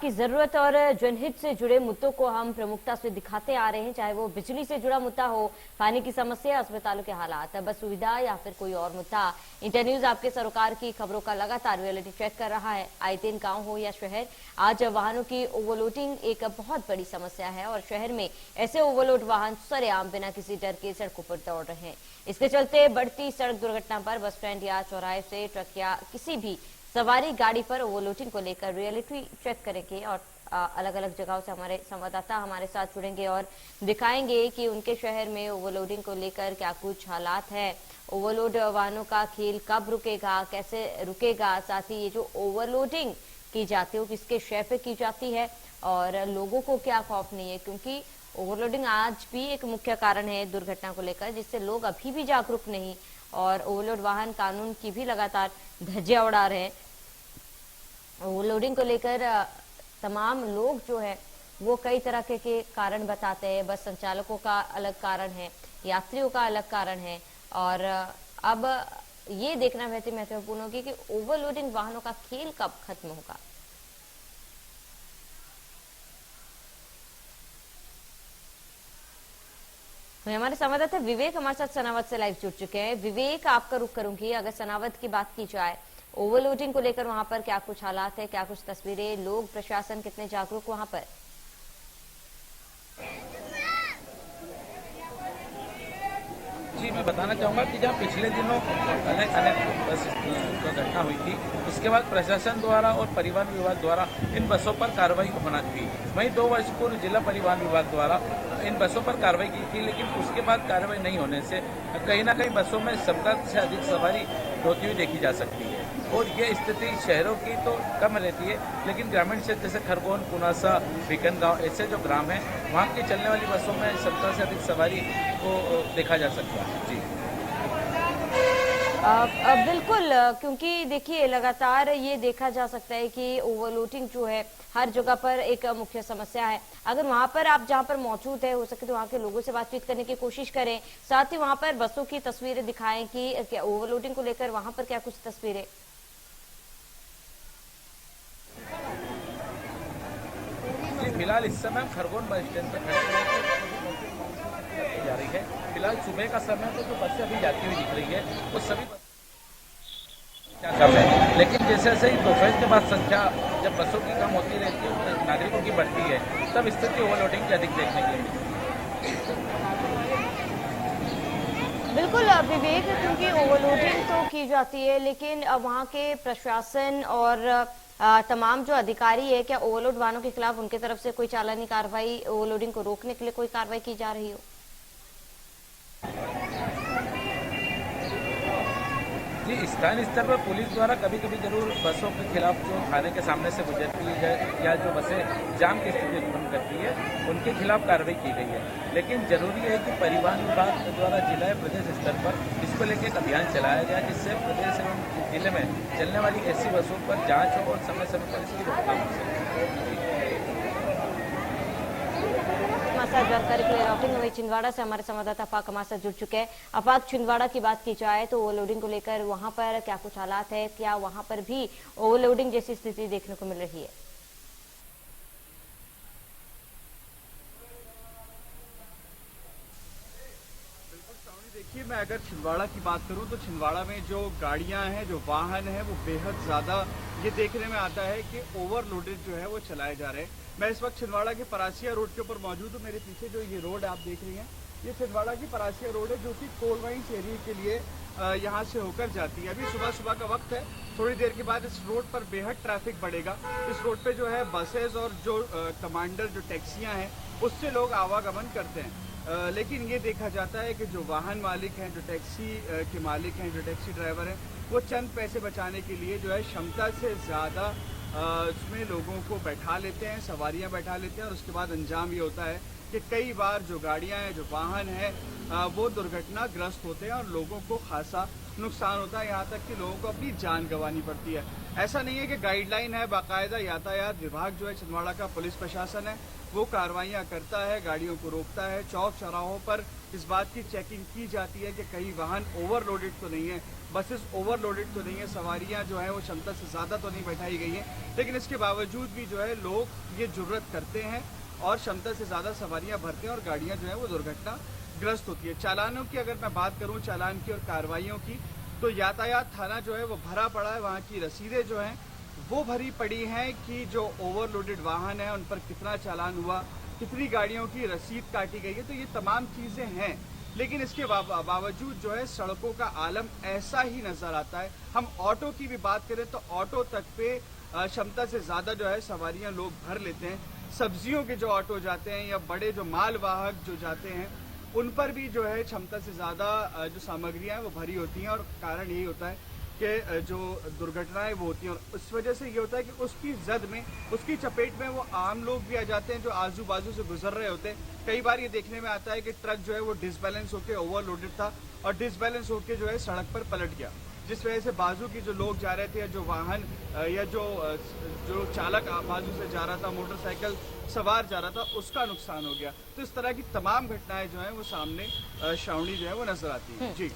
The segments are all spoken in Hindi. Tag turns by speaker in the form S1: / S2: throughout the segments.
S1: आपकी जरूरत और जनहित से जुड़े मुद्दों को हम प्रमुखता से दिखाते आ रहे हैं, चाहे वो बिजली से जुड़ा मुद्दा हो, पानी की समस्या, अस्पतालों के हालात, बस सुविधा या फिर कोई और मुद्दा। इंटर न्यूज आपके सरोकार की खबरों का लगातार रियलिटी चेक कर रहा है। आए दिन गांव हो या शहर, आज वाहनों की ओवरलोडिंग एक बहुत बड़ी समस्या है और शहर में ऐसे ओवरलोड वाहन सरेआम बिना किसी डर के सड़कों पर दौड़ रहे हैं। इसके चलते बढ़ती सड़क दुर्घटना पर बस स्टैंड या चौराहे से ट्रक या किसी भी सवारी गाड़ी पर ओवरलोडिंग को लेकर रियलिटी चेक करेंगे और अलग अलग जगहों से हमारे संवाददाता हमारे साथ जुड़ेंगे और दिखाएंगे कि उनके शहर में ओवरलोडिंग को लेकर क्या कुछ हालात है, ओवरलोड वाहनों का खेल कब रुकेगा, कैसे रुकेगा, साथ ही ये जो ओवरलोडिंग की जाती है वो किसके शय पे की जाती है और लोगों को क्या खौफ नहीं है, क्योंकि ओवरलोडिंग आज भी एक मुख्य कारण है दुर्घटना को लेकर, जिससे लोग अभी भी जागरूक नहीं और ओवरलोड वाहन कानून की भी लगातार धज्जियां उड़ा रहे हैं। ओवरलोडिंग को लेकर तमाम लोग जो है वो कई तरह के कारण बताते हैं। बस संचालकों का अलग कारण है, यात्रियों का अलग कारण है और अब ये देखना बहुत ही महत्वपूर्ण होगी कि ओवरलोडिंग वाहनों का खेल कब खत्म होगा। तो हमारे संवाददाता विवेक हमारे साथ सनावद से लाइव जुड़ चुके हैं। विवेक, आपका रुख करूंगी। अगर सनावद की बात की जाए, ओवरलोडिंग को लेकर वहां पर क्या कुछ हालात है, क्या कुछ तस्वीरें, लोग प्रशासन कितने जागरूक वहां पर?
S2: जी, मैं बताना चाहूँगा कि जहाँ पिछले दिनों अनेक बस घटना हुई थी, उसके बाद प्रशासन द्वारा और परिवहन विभाग द्वारा इन बसों पर कार्रवाई होना थी। वहीं 2 वर्ष पूर्व जिला परिवहन विभाग द्वारा इन बसों पर कार्रवाई की थी, लेकिन उसके बाद कार्रवाई नहीं होने से कहीं ना कहीं बसों में क्षमता से अधिक सवारी होती हुई देखी जा सकती है और ये स्थिति शहरों की तो कम रहती है, लेकिन ग्रामीण क्षेत्र जैसे खरगोन, पुनासा, भिकनगांव ऐसे जो ग्राम हैं, वहाँ की चलने वाली बसों में क्षमता से अधिक सवारी को देखा जा सकता है। जी
S1: बिल्कुल, क्योंकि देखिए लगातार ये देखा जा सकता है कि ओवरलोडिंग जो है हर जगह पर एक मुख्य समस्या है। अगर वहां पर आप जहां पर मौजूद है, हो सके तो वहां के लोगों से बातचीत करने की कोशिश करें, साथ ही वहां पर बसों की तस्वीरें दिखाएं कि क्या ओवरलोडिंग को लेकर वहां पर क्या कुछ तस्वीरें।
S2: फिलहाल इस समय खरगोन बस स्टैंड पर खड़े जा रही है। फिलहाल सुबह का समय तो जो बसें अभी जाती हुई दिख रही है वो सभी क्या कम है, लेकिन जैसे जैसे ही दोपहर के बाद संख्या जब बसों की कम होती रहती है, नागरिकों की बढ़ती है, तब स्थिति ओवरलोडिंग की अधिक देखने के लिए।
S1: बिल्कुल विवेक, क्योंकि ओवरलोडिंग तो की जाती है, लेकिन वहाँ के प्रशासन और तमाम जो अधिकारी है, क्या ओवरलोड वाहनों के खिलाफ उनके तरफ से कोई चालानी कार्रवाई, ओवरलोडिंग को रोकने के लिए कोई कार्रवाई की जा रही हो?
S2: जी, स्थानीय स्तर पर पुलिस द्वारा कभी कभी जरूर बसों के खिलाफ जो थाने के सामने से गुजरती है या जो बसें जाम की स्थिति उत्पन्न करती है, उनके खिलाफ कार्रवाई की गई है। लेकिन जरूरी है कि परिवहन विभाग द्वारा जिला या प्रदेश स्तर पर इसको लेकर एक अभियान चलाया गया, जिससे प्रदेश एवं जिले में चलने वाली ऐसी बसों पर जांच हो और समय समय पर इसकी रोकथाम हो सके।
S1: जानकारी के लिए राउटिंग हुई छिंदवाड़ा से हमारे संवाददाता अफाक हमारे साथ जुड़ चुके हैं। अफाक, छिंदवाड़ा की बात की जाए तो ओवरलोडिंग को लेकर वहां पर क्या कुछ हालात है, क्या वहां पर भी ओवरलोडिंग जैसी स्थिति देखने को मिल रही है?
S3: देखिए, मैं अगर छिंदवाड़ा की बात करूं तो छिंदवाड़ा में जो गाड़ियां हैं, जो वाहन हैं, वो बेहद ज़्यादा ये देखने में आता है कि ओवरलोडेड जो है वो चलाए जा रहे हैं। मैं इस वक्त छिंदवाड़ा के परासिया रोड के ऊपर मौजूद हूँ। मेरे पीछे जो ये रोड आप देख रही हैं, ये छिंदवाड़ा की परासिया रोड है, जो कि कोलवाइंस एरिया के लिए यहाँ से होकर जाती है। अभी सुबह सुबह का वक्त है, थोड़ी देर के बाद इस रोड पर बेहद ट्रैफिक बढ़ेगा। इस रोड पे जो है बसेज और जो कमांडर जो टैक्सियाँ हैं, उससे लोग आवागमन करते हैं। लेकिन ये देखा जाता है कि जो वाहन मालिक हैं, जो टैक्सी के मालिक हैं, जो टैक्सी ड्राइवर हैं, वो चंद पैसे बचाने के लिए जो है क्षमता से ज़्यादा उसमें लोगों को बैठा लेते हैं, सवारियां बैठा लेते हैं और उसके बाद अंजाम ये होता है कि कई बार जो गाड़ियां हैं, जो वाहन हैं, वो दुर्घटनाग्रस्त होते हैं और लोगों को खासा नुकसान होता है, यहाँ तक कि लोगों को अपनी जान गंवानी पड़ती है। ऐसा नहीं है कि गाइडलाइन है, बाकायदा यातायात विभाग जो है छिंदवाड़ा का पुलिस प्रशासन है वो कार्रवाइयाँ करता है, गाड़ियों को रोकता है। चौक चौराहों पर इस बात की चेकिंग की जाती है कि कहीं वाहन ओवरलोडेड तो नहीं है, बसेस ओवरलोडेड तो नहीं है, सवारियां जो है वो क्षमता से ज़्यादा तो नहीं बैठाई गई हैं। लेकिन इसके बावजूद भी जो है लोग ये जुर्रत करते हैं और क्षमता से ज़्यादा सवारियां भरते हैं और गाड़ियां जो है वो दुर्घटनाग्रस्त होती है। चालानों की अगर मैं बात करूँ, चालान की और कार्रवाइयों की, तो यातायात थाना जो है वो भरा पड़ा है। वहाँ की रसीदें जो हैं वो भरी पड़ी हैं कि जो ओवरलोडेड वाहन है उन पर कितना चालान हुआ, कितनी गाड़ियों की रसीद काटी गई है। तो ये तमाम चीज़ें हैं, लेकिन इसके बावजूद जो है सड़कों का आलम ऐसा ही नजर आता है। हम ऑटो की भी बात करें तो ऑटो तक पे क्षमता से ज्यादा जो है सवारियां लोग भर लेते हैं। सब्जियों के जो ऑटो जाते हैं या बड़े जो मालवाहक जो जाते हैं उन पर भी जो है क्षमता से ज्यादा जो सामग्रियां हैं वो भरी होती हैं और कारण यही होता है कि जो दुर्घटनाएं वो होती हैं। और उस वजह से ये होता है कि उसकी जद में, उसकी चपेट में वो आम लोग भी आ जाते हैं जो आजू बाजू से गुजर रहे होते हैं। कई बार ये देखने में आता है कि ट्रक जो है वो डिसबैलेंस होकर ओवरलोडेड था और डिसबैलेंस होकर जो है सड़क पर पलट गया, जिस वजह से बाजू की जो लोग जा रहे थे या जो वाहन या जो चालक बाजू से जा रहा था, मोटरसाइकिल सवार जा रहा था, उसका नुकसान हो गया। तो इस तरह की तमाम घटनाएं जो है वो सामने श्रावणी जो है वो नजर आती है। जी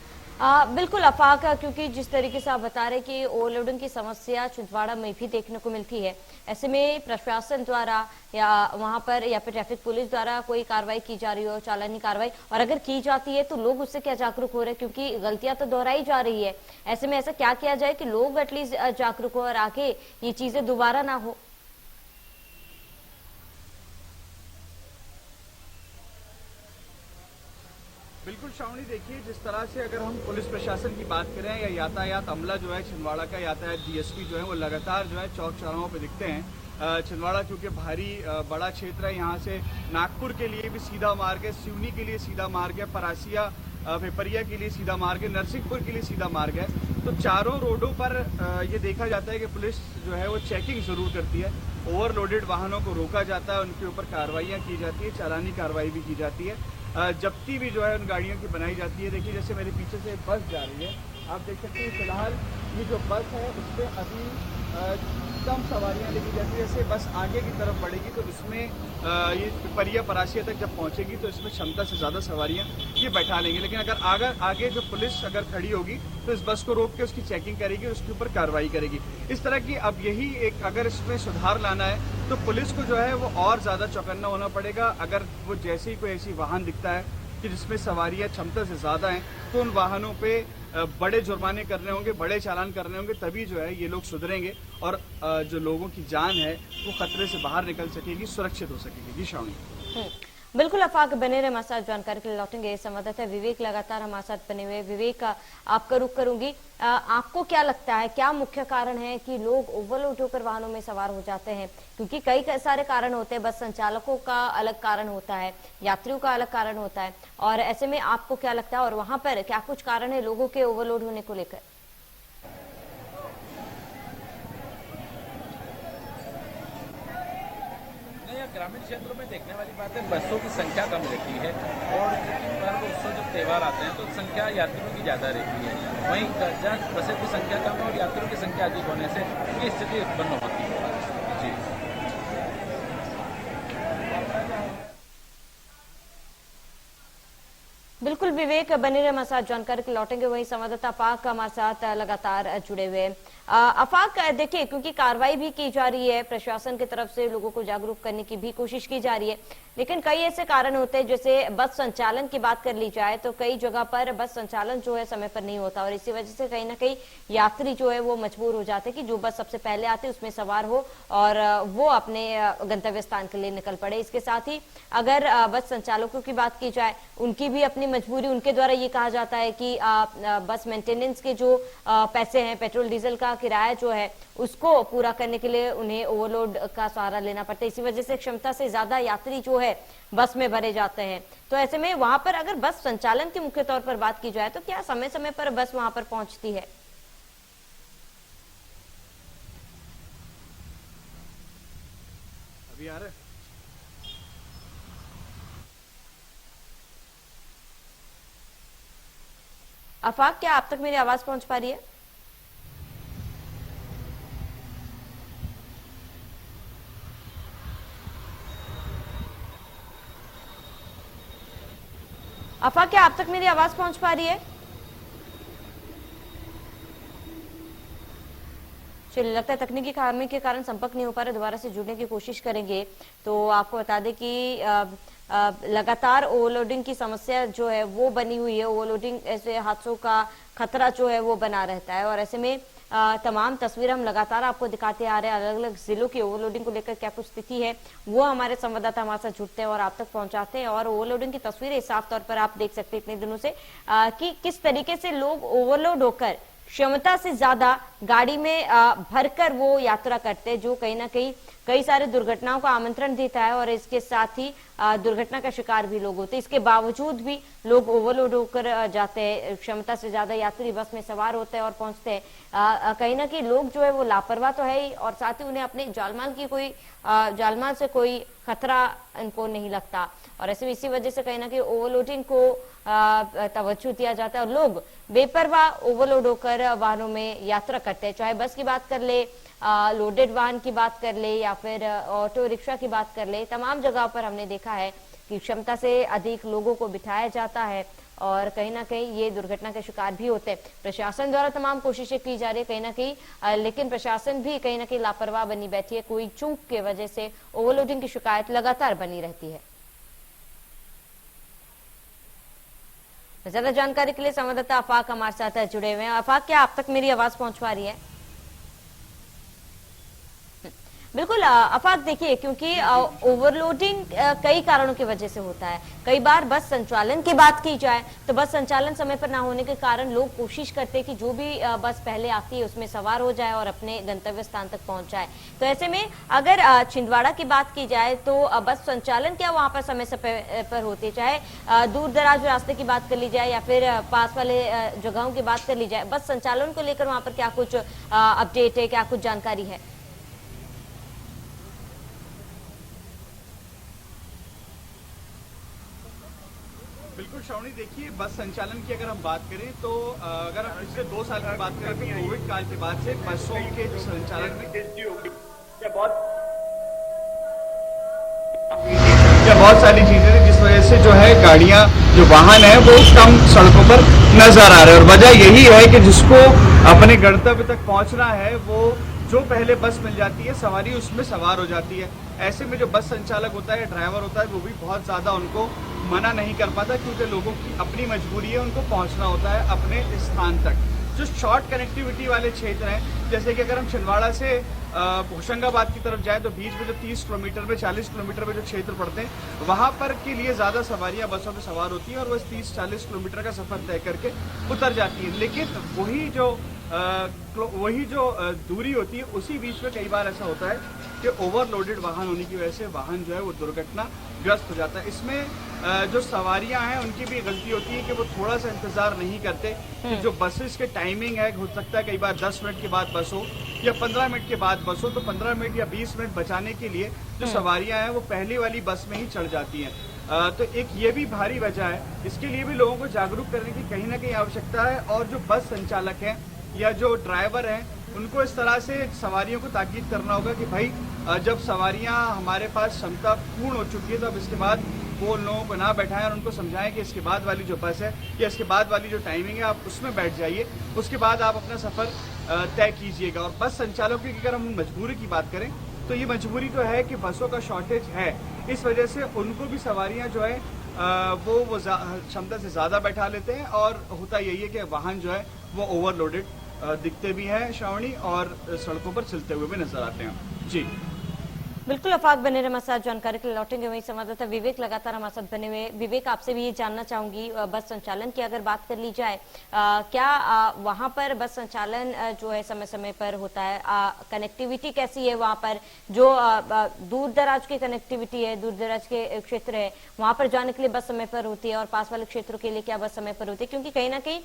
S1: बिल्कुल अफाक, क्योंकि जिस तरीके से आप बता रहे कि ओवरलोडिंग की समस्या छिंदवाड़ा में भी देखने को मिलती है, ऐसे में प्रशासन द्वारा या वहां पर या फिर ट्रैफिक पुलिस द्वारा कोई कार्रवाई की जा रही हो, चालानी कार्रवाई, और अगर की जाती है तो लोग उससे क्या जागरूक हो रहे हैं, क्योंकि गलतियां तो दोहराई जा रही है। ऐसे में ऐसा क्या किया जाए कि लोग एटलीस्ट जागरूक हो और आगे ये चीजें दोबारा ना हो?
S3: बिल्कुल श्रावणी, देखिए जिस तरह से अगर हम पुलिस प्रशासन की बात करें या यातायात अमला जो है छिंदवाड़ा का, यातायात डीएसपी जो है वो लगातार जो है चौक चौराहों पे दिखते हैं। छिंदवाड़ा क्योंकि भारी बड़ा क्षेत्र है, यहाँ से नागपुर के लिए भी सीधा मार्ग है, सिवनी के लिए सीधा मार्ग है, परासिया पिपरिया के लिए सीधा मार्ग है, नरसिंहपुर के लिए सीधा मार्ग है। तो चारों रोडों पर ये देखा जाता है कि पुलिस जो है वो चेकिंग जरूर करती है, ओवरलोडेड वाहनों को रोका जाता है, उनके ऊपर कार्रवाइयाँ की जाती है, चालानी कार्रवाई भी की जाती है, जब्ती भी जो है उन गाड़ियों की बनाई जाती है। देखिए जैसे मेरे पीछे से बस जा रही है, आप देख सकते हैं फिलहाल ये जो बस है उस पर अभी कम सवारियां, लेकिन जैसे जैसे बस आगे की तरफ बढ़ेगी तो इसमें ये पिपरिया परासिया तक जब पहुंचेगी तो इसमें क्षमता से ज़्यादा सवारियां ये बैठा लेंगे। लेकिन अगर आगे जो पुलिस अगर खड़ी होगी तो इस बस को रोक के उसकी चेकिंग करेगी और उसके ऊपर कार्रवाई करेगी। इस तरह की अब यही एक, अगर इसमें सुधार लाना है तो पुलिस को जो है वो और ज़्यादा चौकन्ना होना पड़ेगा। अगर वो जैसे ही कोई ऐसी वाहन दिखता है कि जिसमें सवारियां क्षमता से ज़्यादा हैं तो उन वाहनों पे बड़े जुर्माने करने होंगे, बड़े चालान करने होंगे, तभी जो है ये लोग सुधरेंगे और जो लोगों की जान है वो खतरे से बाहर निकल सकेगी, सुरक्षित हो सकेगी। जी श्रावणी।
S1: बिल्कुल अफाक बने रहे, हमारे साथ जानकारी के लिए लौटेंगे संवाददाता विवेक लगातार हमारे साथ बने हुए। विवेक, आपका रुख करूंगी, आपको क्या लगता है क्या मुख्य कारण है कि लोग ओवरलोड होकर वाहनों में सवार हो जाते हैं? क्योंकि कई सारे कारण होते हैं, बस संचालकों का अलग कारण होता है, यात्रियों का अलग कारण होता है, और ऐसे में आपको क्या लगता है और वहां पर क्या कुछ कारण है लोगों के ओवरलोड होने को लेकर?
S2: ग्रामीण क्षेत्रों में देखने वाली बात है, बसों की संख्या कम रहती है और पर्व उत्सव जब त्यौहार आते हैं तो संख्या यात्रियों की ज़्यादा रहती है। वहीं जहाँ बसों की संख्या कम है और यात्रियों की संख्या अधिक होने से ये स्थिति उत्पन्न होती है। जी
S1: बिल्कुल विवेक, बने रहे हमारे साथ जानकारी के लौटेंगे। वही संवाददाता अफाक हमारे साथ लगातार जुड़े हुए। अफाक, देखिए क्योंकि कार्रवाई भी की जा रही है, प्रशासन की तरफ से लोगों को जागरूक करने की भी कोशिश की जा रही है, लेकिन कई ऐसे कारण होते हैं, जैसे बस संचालन की बात कर ली जाए तो कई जगह पर बस संचालन जो है समय पर नहीं होता और इसी वजह से कहीं ना कहीं यात्री जो है वो मजबूर हो जाते हैं कि जो बस सबसे पहले आती है उसमें सवार हो और वो अपने गंतव्य स्थान के लिए निकल पड़े। इसके साथ ही अगर बस संचालकों की बात की जाए, उनकी भी अपनी मजबूरी, उनके द्वारा ये कहा जाता है कि बस मेंटेनेंस के जो पैसे हैं, पेट्रोल डीजल का किराया जो है उसको पूरा करने के लिए उन्हें ओवरलोड का सहारा लेना पड़ता है। इसी वजह से क्षमता से ज्यादा यात्री जो है बस में भरे जाते हैं। तो ऐसे में वहां पर अगर बस संचालन की मुख्य तौर पर बात की जाए तो क्या समय समय पर बस वहां पर पहुंचती है?
S3: अभी आ रहा है?
S1: आफाक, क्या आप तक मेरी आवाज पहुंच पा रही है? आफाक, क्या आप तक मेरी आवाज पहुंच पा रही है? चलिए, लगता है तकनीकी खामी के कारण संपर्क नहीं हो पा रहा, दोबारा से जुड़ने की कोशिश करेंगे। तो आपको बता दें कि लगातार ओवरलोडिंग की समस्या जो है वो बनी हुई है। ओवरलोडिंग ऐसे हादसों का खतरा जो है वो बना रहता है, और ऐसे में तमाम तस्वीर हम लगातार आपको दिखाते आ रहे हैं। अलग अलग जिलों की ओवरलोडिंग को लेकर क्या कुछ स्थिति है वो हमारे संवाददाता हमारे साथ जुड़ते हैं और आप तक पहुंचाते हैं। और ओवरलोडिंग की तस्वीरें साफ तौर पर आप देख सकते हैं इतने दिनों से कि किस तरीके से लोग ओवरलोड होकर क्षमता से ज्यादा गाड़ी में भरकर वो यात्रा करते हैं, जो कहीं ना कहीं कई सारे दुर्घटनाओं का आमंत्रण देता है, और इसके साथ ही दुर्घटना का शिकार भी लोग होते हैं। इसके बावजूद भी लोग ओवरलोड होकर जाते हैं, क्षमता से ज्यादा यात्री बस में सवार होते हैं और पहुंचते हैं। कहीं ना कहीं लोग जो है वो लापरवाह तो है ही, और साथ ही उन्हें अपने जालमाल से कोई खतरा इनको नहीं लगता, और ऐसे इसी वजह से कहीं ना कहीं ओवरलोडिंग को तवज्जो दिया जाता है और लोग बेपरवाह ओवरलोड होकर वाहनों में यात्रा करते हैं। चाहे बस की बात कर ले, लोडेड वाहन की बात कर ले, या फिर ऑटो रिक्शा की बात कर ले, तमाम जगह पर हमने देखा है कि क्षमता से अधिक लोगों को बिठाया जाता है और कहीं ना कहीं ये दुर्घटना के शिकार भी होते हैं। प्रशासन द्वारा तमाम कोशिशें की जा रही है कहीं ना कहीं, लेकिन प्रशासन भी कहीं ना कहीं लापरवाह बनी बैठी है। कोई चूक के वजह से ओवरलोडिंग की शिकायत लगातार बनी रहती है। ज्यादा जानकारी के लिए संवाददाता आफाक हमारे साथ जुड़े हुए हैं। आफाक, क्या आप तक मेरी आवाज पहुंच पा रही है? बिल्कुल आफाक, देखिए क्योंकि ओवरलोडिंग कई कारणों की वजह से होता है। कई बार बस संचालन की बात की जाए तो बस संचालन समय पर ना होने के कारण लोग कोशिश करते हैं कि जो भी बस पहले आती है उसमें सवार हो जाए और अपने गंतव्य स्थान तक पहुंच जाए। तो ऐसे में अगर छिंदवाड़ा की बात की जाए तो बस संचालन क्या वहां पर समय समय पर होती है, चाहे दूर दराज रास्ते की बात कर ली जाए या फिर पास वाले जगहों की बात कर ली जाए, बस संचालन को लेकर वहां पर क्या कुछ अपडेट है, क्या कुछ जानकारी है?
S3: बिल्कुल श्रावणी, देखिए बस संचालन की अगर हम बात करें तो अगर हम पिछले 2 साल की बात करें तो कोविड काल के बाद से बसों के संचालन में बहुत सारी चीजें थी जिस वजह से जो है गाड़ियां, जो वाहन है वो कम सड़कों पर नजर आ रहे हैं। और वजह यही है कि जिसको अपने गंतव्य तक पहुंचना है वो जो पहले बस मिल जाती है सवारी उसमें सवार हो जाती है। ऐसे में जो बस संचालक होता है, ड्राइवर होता है, वो भी बहुत ज्यादा उनको मना नहीं कर पाता क्योंकि लोगों की अपनी मजबूरी है, उनको पहुंचना होता है अपने स्थान तक। जो शॉर्ट कनेक्टिविटी वाले क्षेत्र हैं, जैसे कि अगर हम छिंदवाड़ा से होशंगाबाद की तरफ जाए तो बीच में जो 30 किलोमीटर में 40 किलोमीटर में जो क्षेत्र पड़ते हैं वहां पर के लिए ज्यादा सवारियां बसों में सवार होती हैं और वो 30-40 किलोमीटर का सफर तय करके उतर जाती है। लेकिन वही जो दूरी होती है उसी बीच में कई बार ऐसा होता है कि ओवरलोडेड वाहन होने की वजह से वाहन जो है वो दुर्घटनाग्रस्त हो जाता है। इसमें जो सवारियां हैं उनकी भी गलती होती है कि वो थोड़ा सा इंतजार नहीं करते कि जो बसेस के टाइमिंग है, हो सकता है कई बार 10 मिनट के बाद बस हो या 15 मिनट के बाद बस हो, तो 15 मिनट या 20 मिनट बचाने के लिए जो सवारियां हैं वो पहली वाली बस में ही चढ़ जाती हैं। तो एक ये भी भारी वजह है, इसके लिए भी लोगों को जागरूक करने की कहीं ना कहीं आवश्यकता है। और जो बस संचालक हैं या जो ड्राइवर हैं उनको इस तरह से सवारियों को ताकीद करना होगा कि भाई जब सवारियां हमारे पास क्षमता पूर्ण हो चुकी है तो अब इसके बाद वो उन लोगों को ना बैठाएं और उनको समझाएं कि इसके बाद वाली जो बस है या इसके बाद वाली जो टाइमिंग है आप उसमें बैठ जाइए, उसके बाद आप अपना सफर तय कीजिएगा। और बस चालकों की अगर हम मजबूरी की बात करें तो ये मजबूरी तो है कि बसों का शॉर्टेज है, इस वजह से उनको भी सवारियां जो है वो क्षमता से ज्यादा बैठा लेते हैं और होता यही है कि वाहन जो है वो ओवरलोडेड दिखते भी हैं श्रावणी और सड़कों पर चलते हुए भी नजर आते हैं। जी
S1: बिल्कुल, आफाक बने रहे हमारे साथ, जानकारी के लिए लौटेंगे। वही संवाददाता विवेक लगातार हमारे साथ बने हुए। विवेक, आपसे भी ये जानना चाहूंगी, बस संचालन की अगर बात कर ली जाए, क्या वहां पर बस संचालन जो है समय समय पर होता है? कनेक्टिविटी कैसी है वहां पर? जो दूर दराज की कनेक्टिविटी है, दूर दराज के क्षेत्र है, वहां पर जाने के लिए बस समय पर होती है और पास वाले क्षेत्रों के लिए क्या बस समय पर होती है? क्योंकि कहीं ना कहीं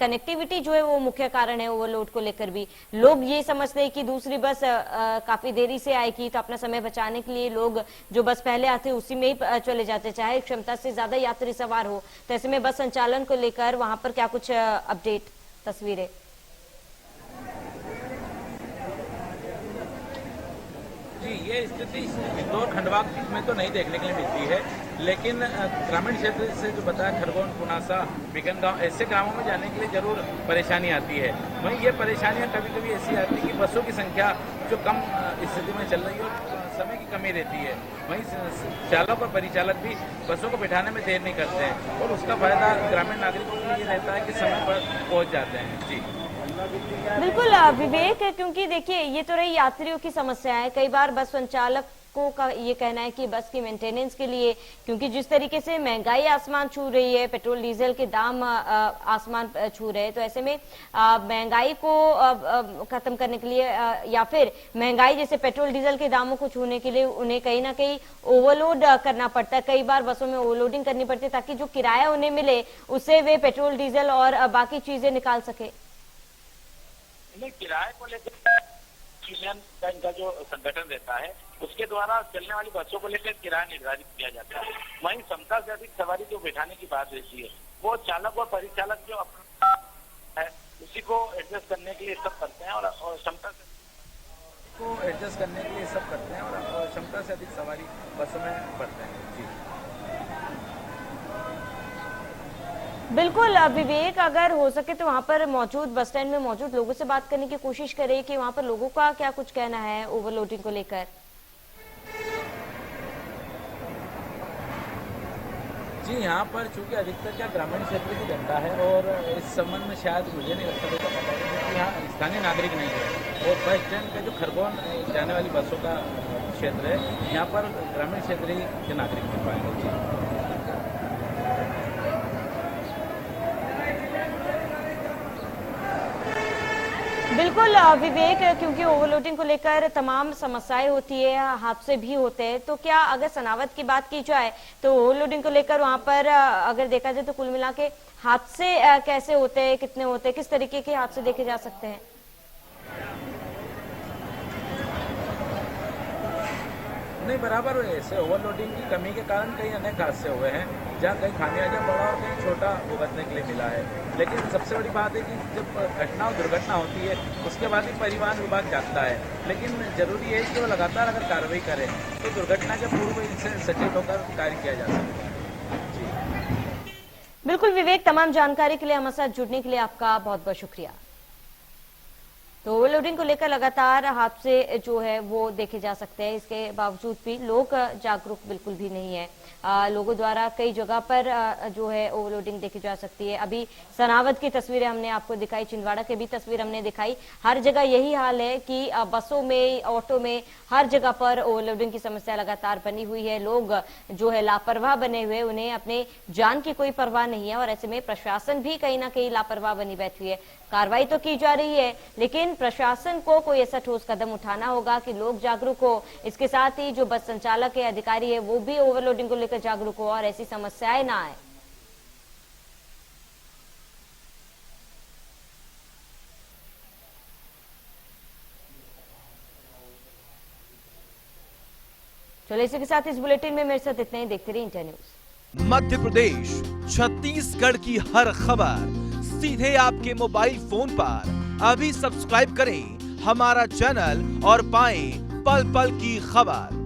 S1: कनेक्टिविटी जो है वो मुख्य कारण है ओवरलोड को लेकर भी। लोग ये समझते हैं कि दूसरी बस काफी देरी से आएगी, तो अपना समय बचाने के लिए लोग जो बस पहले आते उसी में ही चले जाते, चाहे क्षमता से ज्यादा यात्री सवार हो। तो ऐसे में बस संचालन को लेकर वहां पर क्या कुछ अपडेट, तस्वीरें?
S2: जी, ये स्थिति इंदौर खंडवा में तो नहीं देखने के लिए मिलती है, लेकिन ग्रामीण क्षेत्र से जो बताया खरगोन, पुनासा, बिकन गांव, ऐसे गांवों में जाने के लिए जरूर परेशानी आती है। वहीं ये परेशानियां कभी कभी ऐसी आती है कि बसों की संख्या जो कम स्थिति में चल रही है और समय की कमी रहती है। वहीं चालक और परिचालक भी बसों को बिठाने में देर नहीं करते हैं और उसका फायदा ग्रामीण नागरिकों को ये रहता है कि समय पर पहुँच जाते हैं। जी
S1: बिल्कुल विवेक, क्योंकि देखिए ये तो रही यात्रियों की समस्या है। कई बार बस संचालकों का ये कहना है कि बस की मेंटेनेंस के लिए, क्योंकि जिस तरीके से महंगाई आसमान छू रही है, पेट्रोल डीजल के दाम आसमान छू रहे हैं, तो ऐसे में महंगाई को खत्म करने के लिए या फिर महंगाई जैसे पेट्रोल डीजल के दामों को छूने के लिए उन्हें कहीं ना कहीं ओवरलोड करना पड़ता है। कई बार बसों में ओवरलोडिंग करनी पड़ती है ताकि जो किराया उन्हें मिले उससे वे पेट्रोल डीजल और बाकी चीजें निकाल सके।
S4: किराए को लेकर यूनियन का इनका जो संगठन रहता है उसके द्वारा चलने वाली बसों को लेकर किराया निर्धारित किया जाता है। वहीं क्षमता से अधिक सवारी जो बैठाने की बात रहती है वो चालक और परिचालक जो अपना है उसी को एडजस्ट करने के लिए सब करते हैं और क्षमता से
S2: को एडजस्ट करने के लिए सब करते हैं और क्षमता से अधिक सवारी बसों में बढ़ते हैं। जी
S1: बिल्कुल विवेक, अगर हो सके तो वहां पर मौजूद बस स्टैंड में मौजूद लोगों से बात करने की कोशिश करें कि वहां पर लोगों का क्या कुछ कहना है ओवरलोडिंग को लेकर।
S2: जी, यहाँ पर चूंकि अधिकतर क्या ग्रामीण क्षेत्र की जनता है और इस संबंध में शायद मुझे नहीं लगता कि पता है, क्योंकि यहाँ स्थानीय नागरिक नहीं है और बस स्टैंड का जो खरगोन जाने वाली बसों का क्षेत्र है यहाँ पर ग्रामीण क्षेत्र के नागरिक मिल पाएंगे।
S1: बिल्कुल विवेक, क्योंकि ओवरलोडिंग को लेकर तमाम समस्याएं होती है, हादसे भी होते हैं, तो क्या अगर सनावद की बात की जाए तो ओवरलोडिंग को लेकर वहां पर अगर देखा जाए तो कुल मिला के हादसे कैसे होते हैं, कितने होते हैं, किस तरीके के हादसे देखे जा सकते हैं?
S2: नहीं, बराबर हुए। ऐसे ओवरलोडिंग की कमी के कारण कई अनेक हादसे हुए हैं जहाँ कहीं खामियाजा बड़ा और कहीं छोटा भुगतने के लिए मिला है। लेकिन सबसे बड़ी बात है कि जब घटना और दुर्घटना होती है उसके बाद ही परिवहन विभाग जागता है, लेकिन जरूरी है कि वो लगातार अगर कार्रवाई करे तो दुर्घटना के पूर्व इनसे सचेत होकर कार्य किया जा सकता है। जी
S1: बिल्कुल विवेक, तमाम जानकारी के लिए हमारे साथ जुड़ने के लिए आपका बहुत बहुत शुक्रिया। तो ओवरलोडिंग को लेकर लगातार हादसे जो है वो देखे जा सकते हैं, इसके बावजूद भी लोग जागरूक बिल्कुल भी नहीं है। लोगों द्वारा कई जगह पर जो है ओवरलोडिंग देखी जा सकती है। अभी सनावद की तस्वीरें हमने आपको दिखाई, छिंदवाड़ा की भी तस्वीर हमने दिखाई। हर जगह यही हाल है कि बसों में, ऑटो में, हर जगह पर ओवरलोडिंग की समस्या लगातार बनी हुई है। लोग जो है लापरवाह बने हुए, उन्हें अपने जान की कोई परवाह नहीं है और ऐसे में प्रशासन भी कहीं ना कहीं लापरवाह बनी बैठी है। कार्रवाई तो की जा रही है लेकिन प्रशासन को कोई ऐसा ठोस कदम उठाना होगा कि लोग जागरूक हो। इसके साथ ही जो बस संचालक है, अधिकारी है, वो भी ओवरलोडिंग को लेकर जागरूक हो और ऐसी समस्याएं ना आए। चलो इसी के साथ इस बुलेटिन में मेरे साथ इतना ही। देखते रहिए इंटर न्यूज।
S5: मध्य प्रदेश, छत्तीसगढ़ की हर खबर सीधे आपके मोबाइल फोन पर। अभी सब्सक्राइब करें हमारा चैनल और पाएं पल पल की खबर।